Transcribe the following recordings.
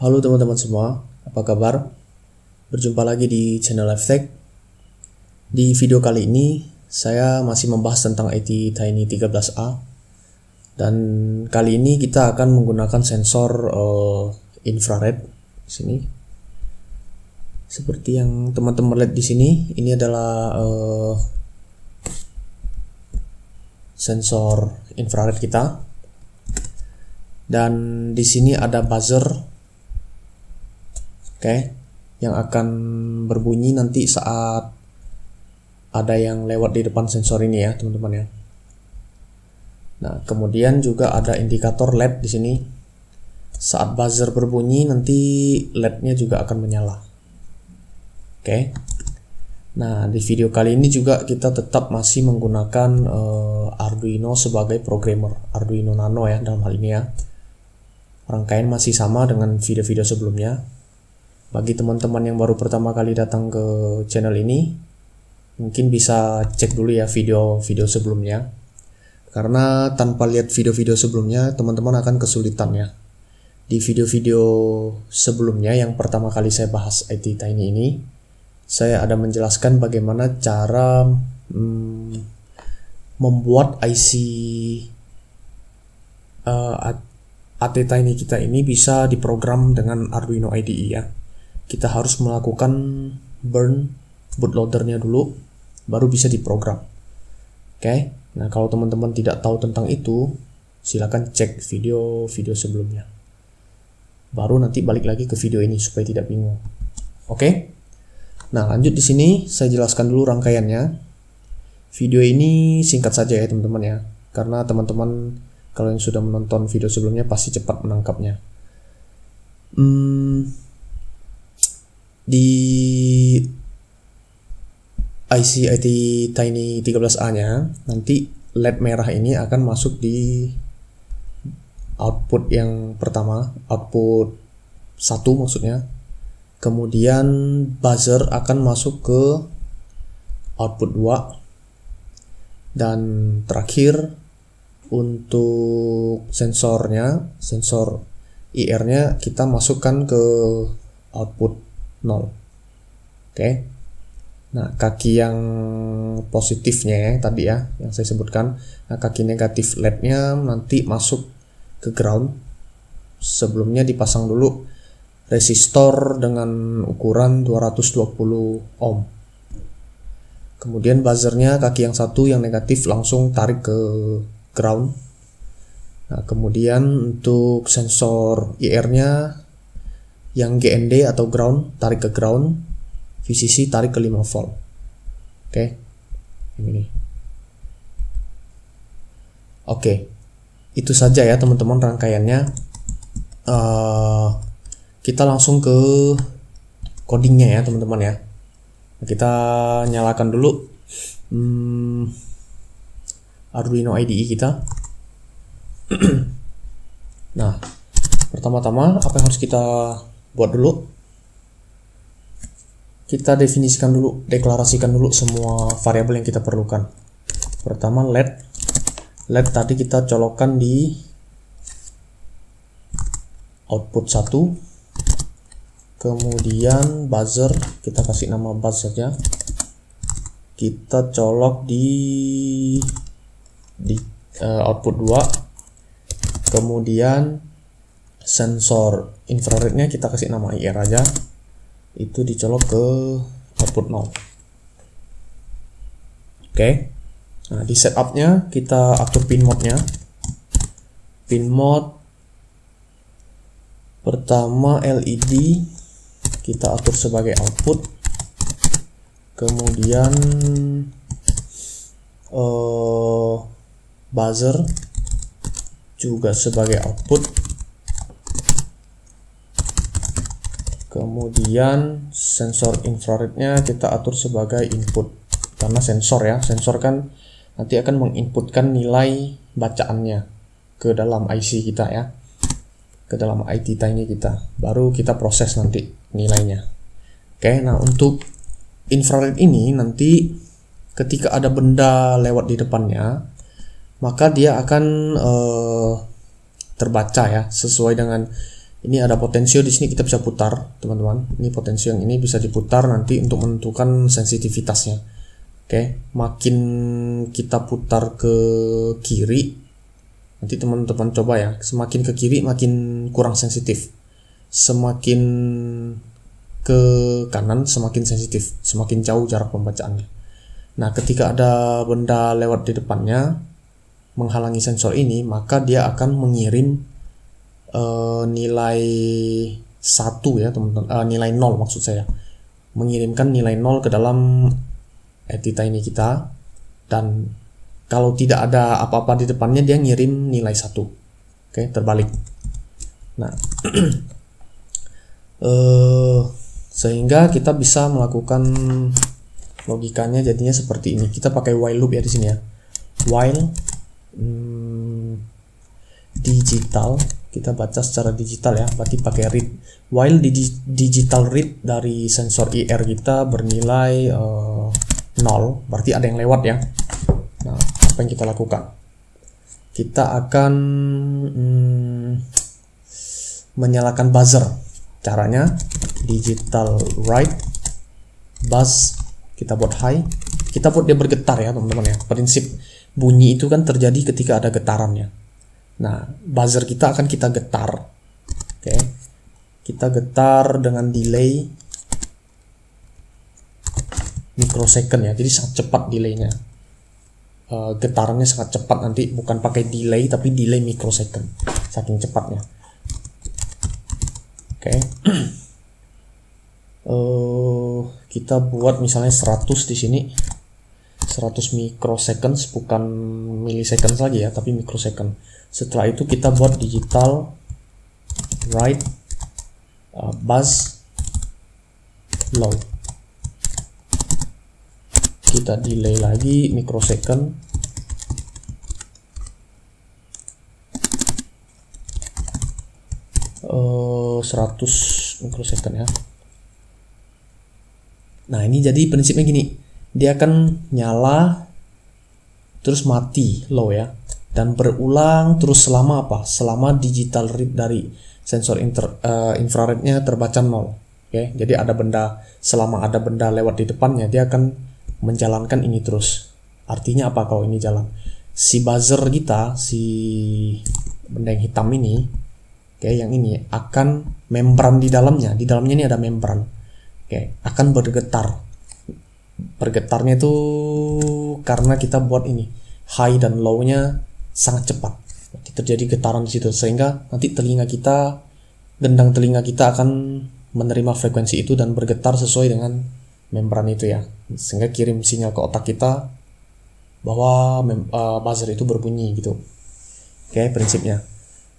Halo teman-teman semua, apa kabar? Berjumpa lagi di channel LifeTech. Di video kali ini, saya masih membahas tentang IT Tiny 13A. Dan kali ini kita akan menggunakan sensor infrared di sini. Seperti yang teman-teman lihat di sini, ini adalah sensor infrared kita. Dan di sini ada buzzer, yang akan berbunyi nanti saat ada yang lewat di depan sensor ini ya, teman-teman ya. Nah, kemudian juga ada indikator LED di sini. Saat buzzer berbunyi nanti LED-nya juga akan menyala. Nah, di video kali ini juga kita tetap masih menggunakan Arduino sebagai programmer, Arduino Nano ya dalam hal ini ya. Rangkaian masih sama dengan video-video sebelumnya. Bagi teman-teman yang baru pertama kali datang ke channel ini, mungkin bisa cek dulu ya video-video sebelumnya. Karena tanpa lihat video-video sebelumnya, teman-teman akan kesulitan ya. Di video-video sebelumnya yang pertama kali saya bahas IT Tiny ini, saya ada menjelaskan bagaimana cara membuat IC AT Tiny kita ini bisa diprogram dengan Arduino IDE ya. Kita harus melakukan burn bootloadernya dulu, baru bisa diprogram. Nah kalau teman-teman tidak tahu tentang itu, silakan cek video-video sebelumnya. Baru nanti balik lagi ke video ini supaya tidak bingung. Nah lanjut di sini saya jelaskan dulu rangkaiannya. Video ini singkat saja ya teman-teman ya, karena teman-teman kalau yang sudah menonton video sebelumnya pasti cepat menangkapnya. Di IC IT Tiny 13A nya nanti LED merah ini akan masuk di output yang pertama, output 1 maksudnya. Kemudian buzzer akan masuk ke output 2. Dan terakhir untuk sensornya, sensor IR-nya kita masukkan ke output 0. Nah, kaki yang positifnya ya tadi ya yang saya sebutkan. Nah, kaki negatif LED-nya nanti masuk ke ground. Sebelumnya dipasang dulu resistor dengan ukuran 220 ohm. Kemudian buzzernya kaki yang satu yang negatif langsung tarik ke ground. Nah, kemudian untuk sensor IR-nya yang GND atau ground tarik ke ground, VCC tarik ke 5 volt. Ini. Itu saja ya teman-teman rangkaiannya. Kita langsung ke codingnya ya teman-teman ya. Kita nyalakan dulu Arduino IDE kita. Nah, pertama-tama apa yang harus kita buat dulu? Kita definisikan dulu, deklarasikan dulu semua variabel yang kita perlukan. Pertama LED tadi kita colokkan di output 1. Kemudian buzzer kita kasih nama buzz saja. Kita colok di output 2. Kemudian sensor infrarednya kita kasih nama IR aja. Itu dicolok ke output 0. Nah di setupnya kita atur pin mode-nya. Pin mode pertama LED kita atur sebagai output. Kemudian buzzer juga sebagai output. Kemudian sensor infrarednya kita atur sebagai input, karena sensor kan nanti akan menginputkan nilai bacaannya ke dalam IC kita ya, ke dalam IT Tiny kita, baru kita proses nanti nilainya. Nah untuk infrared ini nanti ketika ada benda lewat di depannya, maka dia akan terbaca ya sesuai dengan Ini ada potensio di sini, kita bisa putar, teman-teman. Ini potensio yang ini bisa diputar nanti untuk menentukan sensitivitasnya. Oke, makin kita putar ke kiri, nanti teman-teman coba ya, semakin ke kiri makin kurang sensitif. Semakin ke kanan semakin sensitif, semakin jauh jarak pembacaannya. Nah, ketika ada benda lewat di depannya menghalangi sensor ini, maka dia akan mengirim nilai 1 ya teman-teman, nilai 0 maksud saya, mengirimkan nilai 0 ke dalam theta ini kita, dan kalau tidak ada apa-apa di depannya dia ngirim nilai 1. Oke, terbalik. Nah sehingga kita bisa melakukan logikanya jadinya seperti ini. Kita pakai while loop ya di sini ya, while digital, kita baca secara digital ya, berarti pakai read. While digital read dari sensor IR kita bernilai 0, berarti ada yang lewat ya. Nah, apa yang kita lakukan? Kita akan menyalakan buzzer. Caranya digital write buzz, kita buat high, kita buat dia bergetar ya teman-teman ya. Prinsip bunyi itu kan terjadi ketika ada getarannya. Nah, buzzer kita akan kita getar. Oke. Kita getar dengan delay mikrosecond ya. Jadi sangat cepat delaynya. Getarannya sangat cepat nanti, bukan pakai delay tapi delay mikrosecond. Saking cepatnya. Oke. Kita buat misalnya 100 di sini. 100 microseconds, bukan milliseconds lagi ya, tapi microsecond. Setelah itu kita buat digital write buzz low. Kita delay lagi microsecond. Oh, 100 microsecond ya. Nah, ini jadi prinsipnya gini. Dia akan nyala terus mati low ya, dan berulang terus selama apa? Selama digital read dari sensor infrarednya terbaca 0. Oke, jadi ada benda, selama ada benda lewat di depannya dia akan menjalankan ini terus. Artinya apa kalau ini jalan? Si buzzer kita, si benda yang hitam ini, oke, yang ini akan membran di dalamnya ini ada membran. Oke, akan bergetar. Bergetarnya itu karena kita buat ini high dan low-nya sangat cepat. Jadi terjadi getaran di situ, sehingga nanti gendang telinga kita akan menerima frekuensi itu dan bergetar sesuai dengan membran itu ya, sehingga kirim sinyal ke otak kita bahwa buzzer itu berbunyi gitu. Oke, prinsipnya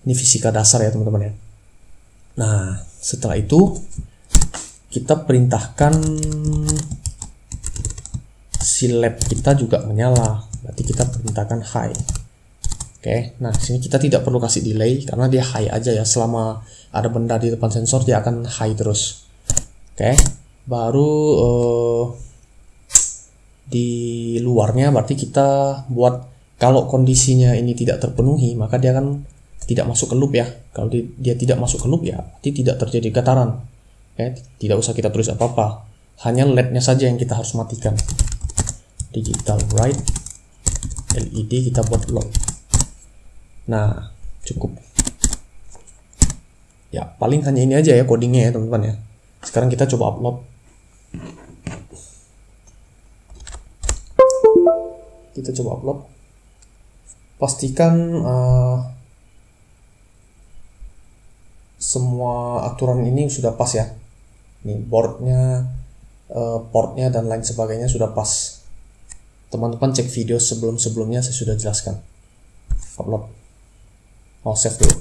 ini fisika dasar ya teman-teman ya. Nah, setelah itu kita perintahkan si lab kita juga menyala, berarti kita perintahkan high. Oke, nah sini kita tidak perlu kasih delay karena dia high aja ya, selama ada benda di depan sensor dia akan high terus. Oke, baru di luarnya berarti kita buat kalau kondisinya ini tidak terpenuhi maka dia akan tidak masuk ke loop ya. Kalau dia tidak masuk ke loop ya berarti tidak terjadi getaran. Oke, tidak usah kita tulis apa-apa, hanya LED-nya saja yang kita harus matikan. Digital write LED kita buat low. Nah, cukup ya, paling hanya ini aja ya codingnya ya teman-teman ya. Sekarang kita coba upload. Kita coba upload. Pastikan semua aturan ini sudah pas ya. Nih boardnya, portnya dan lain sebagainya sudah pas. Teman-teman cek video sebelum-sebelumnya saya sudah jelaskan. Upload. Oh, save dulu.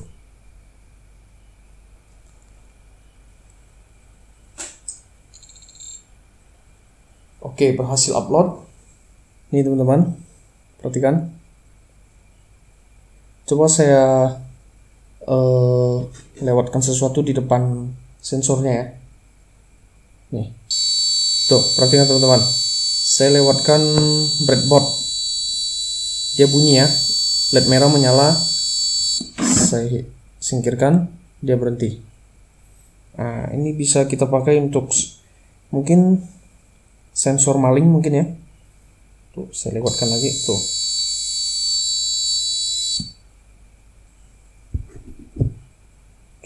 Oke, berhasil upload. Nih teman-teman, perhatikan. Coba saya lewatkan sesuatu di depan sensornya ya. Nih, tuh perhatikan teman-teman. Saya lewatkan breadboard, dia bunyi ya, LED merah menyala. Saya singkirkan, dia berhenti. Nah, ini bisa kita pakai untuk mungkin sensor maling mungkin ya. Tuh, saya lewatkan lagi tuh.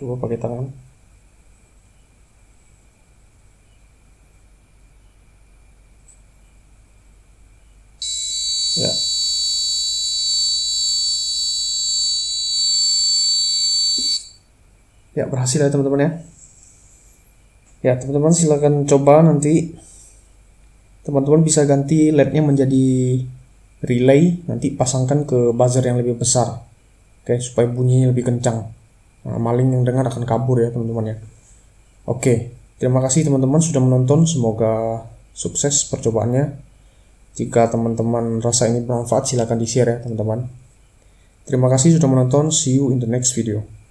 Coba pakai tangan. Ya. Ya, berhasil ya teman-teman ya. Ya, teman-teman silakan coba nanti. Teman-teman bisa ganti LED-nya menjadi relay, nanti pasangkan ke buzzer yang lebih besar. Oke, supaya bunyinya lebih kencang. Nah, maling yang dengar akan kabur ya teman-teman ya. Oke, terima kasih teman-teman sudah menonton. Semoga sukses percobaannya. Jika teman-teman rasa ini bermanfaat, silahkan di-share ya teman-teman. Terima kasih sudah menonton. See you in the next video.